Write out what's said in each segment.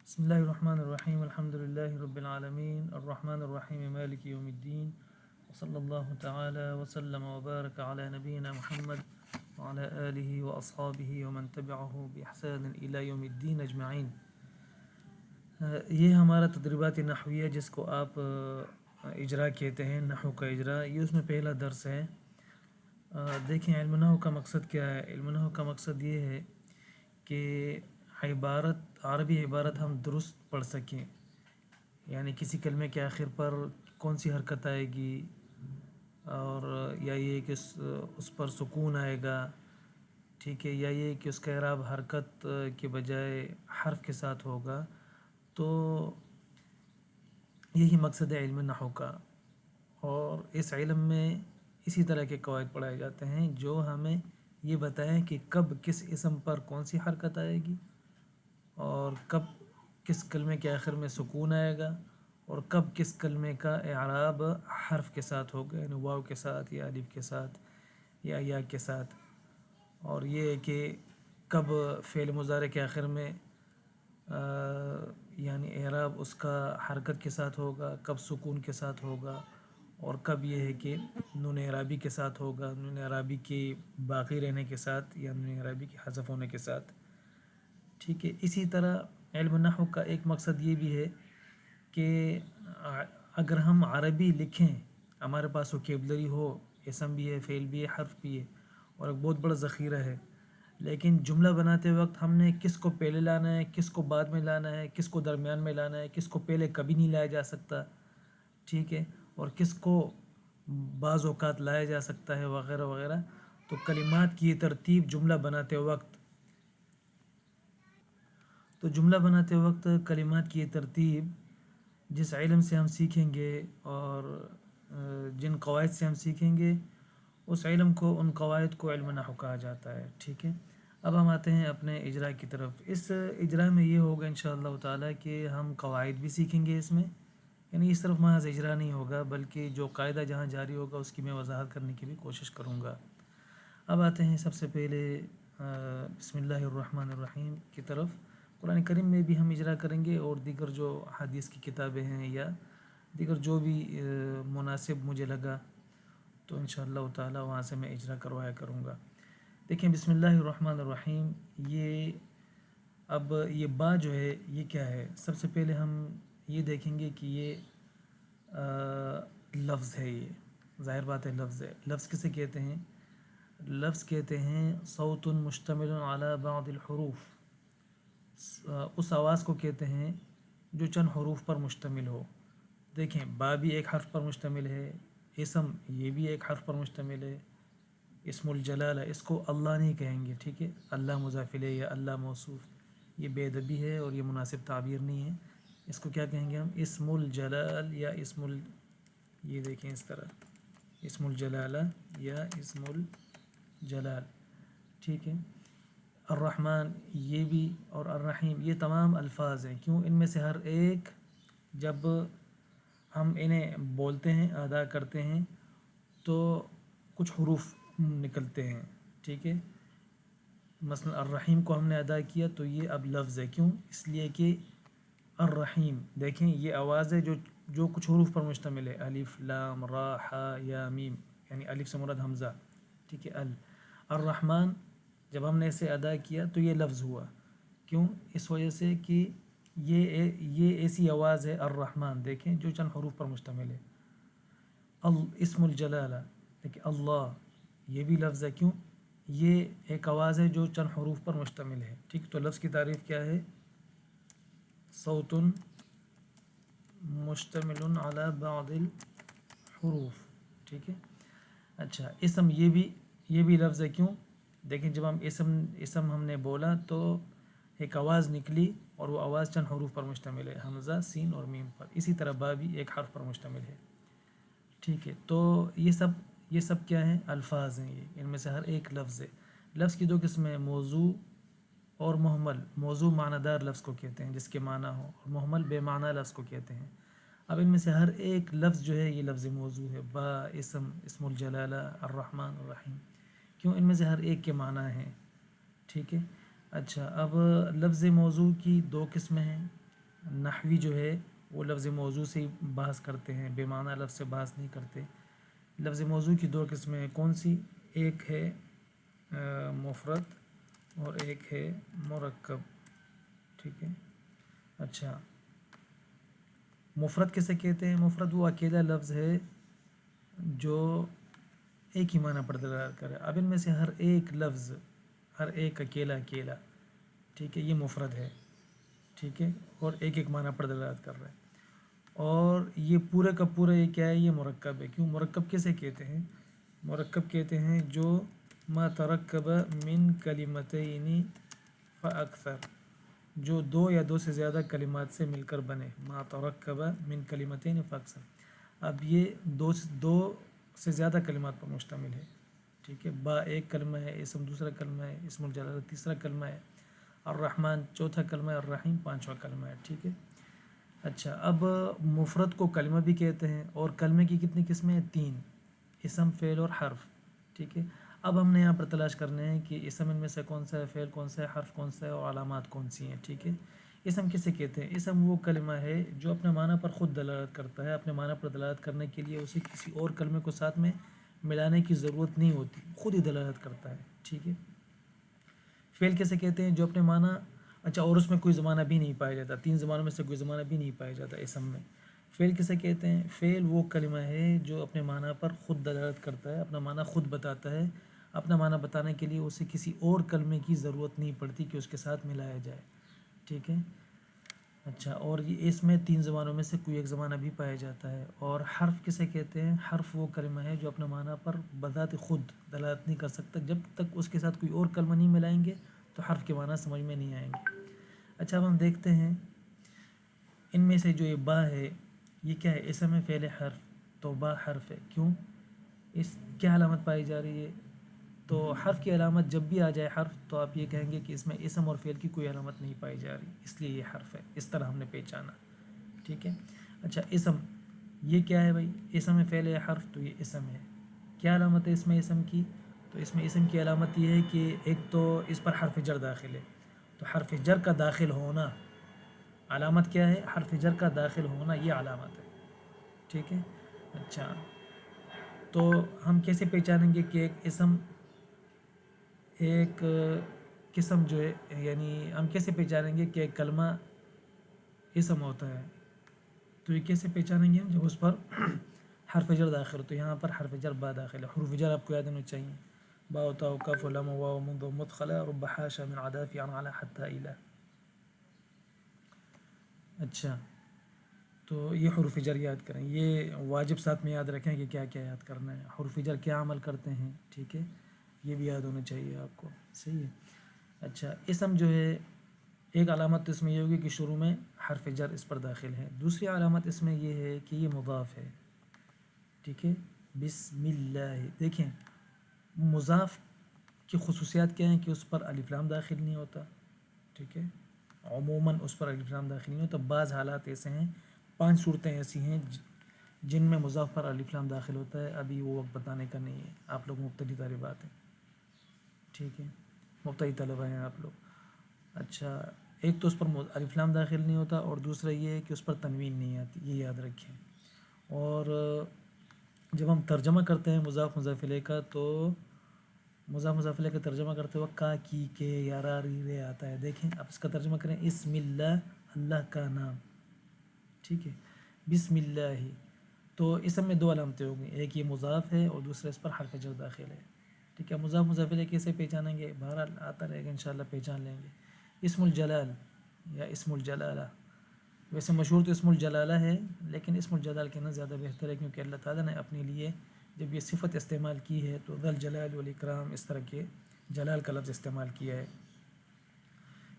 بسم الله الرحمن الرحيم الحمد لله رب العالمين الرحمن الرحيم مالك يوم الدين وصلى الله تعالى وسلم وبارك على نبينا محمد وعلى آله وأصحابه ومن تبعه بإحسان إلى يوم الدين أجمعين۔ یہ ہمارا تدریبات نحویہ جس کو آپ اجرا کہتے ہیں، نحو کا اجرا، یہ اس میں پہلا درس ہے۔ دیکھیں علم نحو کا مقصد کیا ہے۔ علم نحو کا مقصد یہ ہے کہ عربی عبارت ہم درست پڑھ سکیں، یعنی کسی کلمے کے آخر پر کون سی حرکت آئے گی، اور یا یہ کہ اس پر سکون آئے گا، ٹھیک ہے، یا یہ کہ اس کا اعراب حرکت کے بجائے حرف کے ساتھ ہوگا۔ تو یہی مقصد ہے علم نحو کا، اور اس علم میں اسی طرح کے قواعد پڑھائے جاتے ہیں جو ہمیں یہ بتائیں کہ کب کس اسم پر کون سی حرکت آئے گی، اور کب کس کلمے کے آخر میں سکون آئے گا، اور کب کس کلمے کا اعراب حرف کے ساتھ ہوگا، یعنی واو کے ساتھ یا الف کے ساتھ یا کے ساتھ، اور یہ ہے کہ کب فعل مضارع کے آخر میں یعنی اعراب اس کا حرکت کے ساتھ ہوگا، کب سکون کے ساتھ ہوگا، اور کب یہ ہے کہ نون اعرابی کے ساتھ ہوگا، نون اعرابی کے باقی رہنے کے ساتھ یا نون اعرابی کے حذف ہونے کے ساتھ، ٹھیک ہے۔ اسی طرح علم نحو کا ایک مقصد یہ بھی ہے کہ اگر ہم عربی لکھیں، ہمارے پاس وکیبلری ہو، اسم بھی ہے، فعل بھی ہے، حرف بھی ہے، اور ایک بہت بڑا ذخیرہ ہے، لیکن جملہ بناتے وقت ہم نے کس کو پہلے لانا ہے، کس کو بعد میں لانا ہے، کس کو درمیان میں لانا ہے، کس کو پہلے کبھی نہیں لایا جا سکتا، ٹھیک ہے، اور کس کو بعض اوقات لایا جا سکتا ہے، وغیرہ وغیرہ۔ تو کلمات کی یہ ترتیب جملہ بناتے وقت کلمات کی یہ ترتیب جس علم سے ہم سیکھیں گے اور جن قواعد سے ہم سیکھیں گے، اس علم کو، ان قواعد کو علم نحو کہا جاتا ہے، ٹھیک ہے۔ اب ہم آتے ہیں اپنے اجرا کی طرف۔ اس اجرا میں یہ ہوگا انشاءاللہ تعالیٰ کہ ہم قواعد بھی سیکھیں گے اس میں، یعنی اس طرف محض اجرا نہیں ہوگا، بلکہ جو قاعدہ جہاں جاری ہوگا اس کی میں وضاحت کرنے کی بھی کوشش کروں گا۔ اب آتے ہیں سب سے پہلے بسم اللہ الرحمن الرحیم کی طرف۔ قرآن کریم میں بھی ہم اجرا کریں گے، اور دیگر جو حدیث کی کتابیں ہیں یا دیگر جو بھی مناسب مجھے لگا تو انشاءاللہ تعالی وہاں سے میں اجرا کروایا کروں گا۔ دیکھیں بسم اللہ الرحمن الرحیم، اب یہ با جو ہے یہ کیا ہے؟ سب سے پہلے ہم یہ دیکھیں گے کہ یہ لفظ ہے، یہ ظاہر بات ہے لفظ ہے۔ لفظ کسے کہتے ہیں؟ لفظ کہتے ہیں صوت مشتمل علی بعض الحروف، اس آواز کو کہتے ہیں جو چند حروف پر مشتمل ہو۔ دیکھیں با بھی ایک حرف پر مشتمل ہے، اسم یہ بھی ایک حرف پر مشتمل ہے، اسم الجلالہ، اس کو اللہ نہیں کہیں گے، ٹھیک ہے، اللہ مضاف الیہ یا اللہ موصوف، یہ بے ادبی ہے اور یہ مناسب تعبیر نہیں ہے۔ اس کو کیا کہیں گے ہم؟ اسم الجلال یا یہ دیکھیں اس طرح، اسم الجلالہ یا اسم الجلال، ٹھیک ہے۔ الرحمن یہ بھی، اور الرحیم، یہ تمام الفاظ ہیں۔ کیوں؟ ان میں سے ہر ایک جب ہم انہیں بولتے ہیں، ادا کرتے ہیں، تو کچھ حروف نکلتے ہیں، ٹھیک ہے۔ مثلا الرحیم کو ہم نے ادا کیا تو یہ اب لفظ ہے، کیوں؟ اس لیے کہ الرحیم، دیکھیں یہ آواز ہے جو کچھ حروف پر مشتمل ہے، الف لام را ح یا میم، یعنی الف سے مراد حمزہ، ٹھیک ہے۔ الرحمن جب ہم نے اسے ادا کیا تو یہ لفظ ہوا، کیوں؟ اس وجہ سے کہ یہ ایسی آواز ہے الرحمن، دیکھیں جو چند حروف پر مشتمل ہے۔ اسم الجلالہ، دیکھیں اللہ یہ بھی لفظ ہے، کیوں؟ یہ ایک آواز ہے جو چند حروف پر مشتمل ہے، ٹھیک۔ تو لفظ کی تعریف کیا ہے؟ صوت مشتمل علی بعض الحروف، ٹھیک ہے۔ اچھا اسم یہ بھی لفظ ہے، کیوں؟ دیکھیں جب ہم اسم ہم نے بولا تو ایک آواز نکلی، اور وہ آواز چند حروف پر مشتمل ہے، حمزہ، سین اور میم پر۔ اسی طرح با بھی ایک حرف پر مشتمل ہے، ٹھیک ہے۔ تو یہ سب کیا ہیں؟ الفاظ ہیں، یہ ان میں سے ہر ایک لفظ ہے۔ لفظ کی دو قسمیں ہیں، موضوع اور محمل۔ موضوع معنی دار لفظ کو کہتے ہیں جس کے معنی ہو، اور محمل بے معنی لفظ کو کہتے ہیں۔ اب ان میں سے ہر ایک لفظ جو ہے یہ لفظ موضوع ہے، با، اسم الجلالہ، الرحمن، الرحیم، کیوں؟ ان میں سے ہر ایک کے معنی ہیں، ٹھیک ہے۔ اچھا اب لفظ موضوع کی دو قسمیں ہیں، نحوی جو ہے وہ لفظ موضوع سے ہی بحث کرتے ہیں، بے معنی لفظ سے بحث نہیں کرتے۔ لفظ موضوع کی دو قسمیں ہیں، کون سی؟ ایک ہے مفرد اور ایک ہے مرکب، ٹھیک ہے۔ اچھا، مفرد کسے کہتے ہیں؟ مفرد وہ اکیلا لفظ ہے جو ایک ہی معنی پر دلالت کرے۔ اب ان میں سے ہر ایک لفظ، ہر ایک اکیلا، ٹھیک ہے، یہ مفرد ہے، ٹھیک ہے، اور ایک ایک معنی پر دلالت کر رہا ہے۔ اور یہ پورے کا پورا یہ کیا ہے؟ یہ مرکب ہے۔ کیوں مرکب کسے کہتے ہیں؟ مرکب کہتے ہیں جو ما ترکب من کلمتین فاکثر، جو دو یا دو سے زیادہ کلمات سے مل کر بنے۔ ما ترکب من کلمتین فاکثر، اب یہ دو سے زیادہ کلمات پر مشتمل ہے، ٹھیک ہے۔ با ایک کلمہ ہے، اسم دوسرا کلمہ ہے، اسم الجلالہ تیسرا کلمہ ہے، الرحمن چوتھا کلمہ ہے، الرحیم پانچواں کلمہ ہے، ٹھیک ہے۔ اچھا، اب مفرد کو کلمہ بھی کہتے ہیں، اور کلمے کی کتنی قسمیں ہیں؟ 3، اسم، فعل اور حرف، ٹھیک ہے۔ اب ہم نے یہاں پر تلاش کرنے ہیں کہ اسم ان میں سے کون سا ہے، فعل کون سا ہے، حرف کون سا ہے، اور علامات کون سی ہیں، ٹھیک ہے۔ اسم کسے کہتے ہیں؟ اسم وہ کلمہ ہے جو اپنے معنی پر خود دلالت کرتا ہے، اپنے معنی پر دلالت کرنے کے لیے اسے کسی اور کلمے کو ساتھ میں ملانے کی ضرورت نہیں ہوتی، خود ہی دلالت کرتا ہے، ٹھیک ہے۔ فعل کسے کہتے ہیں؟ جو اپنے معنی، اچھا، اور اس میں کوئی زمانہ بھی نہیں پایا جاتا، 3 زمانوں میں سے کوئی زمانہ بھی نہیں پایا جاتا اسم میں۔ فعل کسے کہتے ہیں؟ فعل وہ کلمہ ہے جو اپنے معنی پر خود دلالت کرتا ہے، اپنا معنی خود بتاتا ہے، اپنا معنی بتانے کے لیے اسے کسی اور کلمے کی ضرورت نہیں پڑتی کہ اس کے ساتھ ملایا جائے، ٹھیک ہے۔ اچھا، اور یہ اس میں 3 زبانوں میں سے کوئی ایک زبانہ بھی پایا جاتا ہے۔ اور حرف کسے کہتے ہیں؟ حرف وہ کلمہ ہے جو اپنے معنی پر بذات خود دلالت نہیں کر سکتا، جب تک اس کے ساتھ کوئی اور کلمہ نہیں ملائیں گے تو حرف کے معنی سمجھ میں نہیں آئیں گے۔ اچھا، اب ہم دیکھتے ہیں ان میں سے جو یہ با ہے، یہ کیا ہے؟ اسم ہے، فعل ہے، حرف؟ تو با حرف ہے، کیوں؟ اس کیا علامت پائی جا رہی ہے؟ تو حرف کی علامت جب بھی آ جائے حرف، تو آپ یہ کہیں گے کہ اس میں اسم اور فعل کی کوئی علامت نہیں پائی جا رہی، اس لیے یہ حرف ہے، اس طرح ہم نے پہچانا، ٹھیک ہے۔ اچھا، اسم یہ کیا ہے بھائی؟ اسم ہے، فعل ہے، حرف؟ تو یہ اسم ہے۔ کیا علامت ہے اس میں اسم کی؟ تو اس میں اسم کی علامت یہ ہے کہ ایک تو اس پر حرف جر داخل ہے، تو حرف جر کا داخل ہونا علامت کیا ہے؟ حرف جر کا داخل ہونا، یہ علامت ہے، ٹھیک ہے۔ اچھا، تو ہم کیسے پہچانیں گے کہ ایک اسم، ایک قسم جو ہے، یعنی ہم کیسے پہچانیں گے کہ ایک کلمہ اسم ہوتا ہے؟ تو یہ کیسے پہچانیں گے ہم؟ جب اس پر حرف جر داخل ہو، تو یہاں پر حرف جر با داخل ہے، حروف جر آپ کو یاد ہونا چاہیے، با تا کاف لام واو منذ مدخلا رب حاشا من عدافی عن علی حتی الہ۔ اچھا، تو یہ حروف جر یاد کریں، یہ واجب ساتھ میں یاد رکھیں کہ کیا کیا یاد کرنا ہے، حروف جر کیا عمل کرتے ہیں، ٹھیک ہے، یہ بھی یاد ہونا چاہیے آپ کو، صحیح ہے۔ اچھا، اسم جو ہے، ایک علامت تو اس میں یہ ہوگی کہ شروع میں حرف جر اس پر داخل ہے، دوسری علامت اس میں یہ ہے کہ یہ مضاف ہے، ٹھیک ہے۔ بسم اللہ، دیکھیں مضاف کی خصوصیات کیا ہیں کہ اس پر الف لام داخل نہیں ہوتا، ٹھیک ہے، عموماً اس پر الف لام داخل نہیں ہوتا، بعض حالات ایسے ہیں، 5 صورتیں ایسی ہیں جن میں مضاف پر الف لام داخل ہوتا ہے، ابھی وہ وقت بتانے کا نہیں ہے، آپ لوگ مبتدی طالبات ہیں، ٹھیک ہے، مبتدی طلبہ ہیں آپ لوگ۔ اچھا، ایک تو اس پر الف لام داخل نہیں ہوتا، اور دوسرا یہ ہے کہ اس پر تنوین نہیں آتی، یہ یاد رکھیں۔ اور جب ہم ترجمہ کرتے ہیں مضاف مضاف الیہ کا، تو مضاف مضاف الیہ کا ترجمہ کرتے وقت کا، کی، کے، یا را، ری، رے آتا ہے، دیکھیں آپ اس کا ترجمہ کریں، اسم اللہ، اللہ کا نام، ٹھیک ہے، بسم اللہ۔ تو اسم میں 2 علامتیں ہوں گی، ایک یہ مضاف ہے اور دوسرا اس پر حرف جر داخل ہے، ٹھیک ہے۔ مضاف مضاف الیہ کیسے پہچانیں گے؟ بہرحال آتا رہے گا، انشاءاللہ پہچان لیں گے۔ اسم الجلال یا اسم الجلالہ، ویسے مشہور تو اسم الجلالہ ہے، لیکن اسم الجلال کہنا زیادہ بہتر ہے، کیونکہ اللہ تعالیٰ نے اپنے لیے جب یہ صفت استعمال کی ہے تو ذل جلال والاکرام، اس طرح کے جلال کا لفظ استعمال کیا ہے۔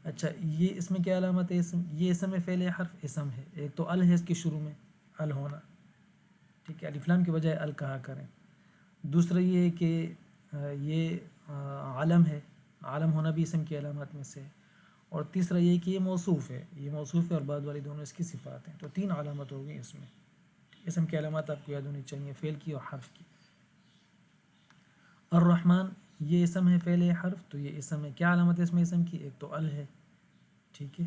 اچھا، یہ اس میں کیا علامت ہے؟ اسم، یہ اسم ہے، فعل ہے، حرف؟ اسم ہے، ایک تو ال ہے اس کے شروع میں، ال ہونا، ٹھیک ہے، الف لام کے بجائے ال کہا کریں۔ دوسرا یہ ہے کہ یہ علم ہے، علم ہونا بھی اسم کی علامات میں سے ہے۔ اور تیسرا یہ کہ یہ موصوف ہے، یہ موصوف ہے اور بعد والی دونوں اس کی صفات ہیں، تو 3 علامت ہو گئی اس میں۔ اسم کی علامات آپ کو یاد ہونی چاہیے، فعل کی اور حرف کی۔ الرحمن، یہ اسم ہے، فعل ہے، حرف؟ تو یہ اسم ہے، کیا علامت ہے اس میں اسم کی؟ ایک تو ال ہے، ٹھیک ہے،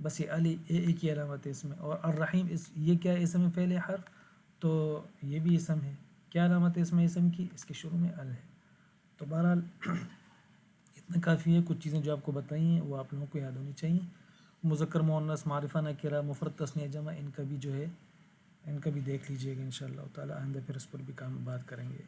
بس یہ علی ایک ہی علامت ہے اس میں. اور الرحیم یہ کیا ہے اسم فعل حرف, تو یہ بھی اسم ہے. کیا علامت ہے اس میں اسم کی, اس کے شروع میں ال ہے. تو بہرحال اتنا کافی ہے. کچھ چیزیں جو آپ کو بتائی ہیں وہ آپ لوگوں کو یاد ہونی چاہیے. مذکر مؤنث معرفہ نکرہ مفرد تثنیہ جمع ان کا بھی جو ہے ان کا بھی دیکھ لیجئے گا انشاءاللہ تعالی. آئندہ پھر اس پر بھی بات کریں گے.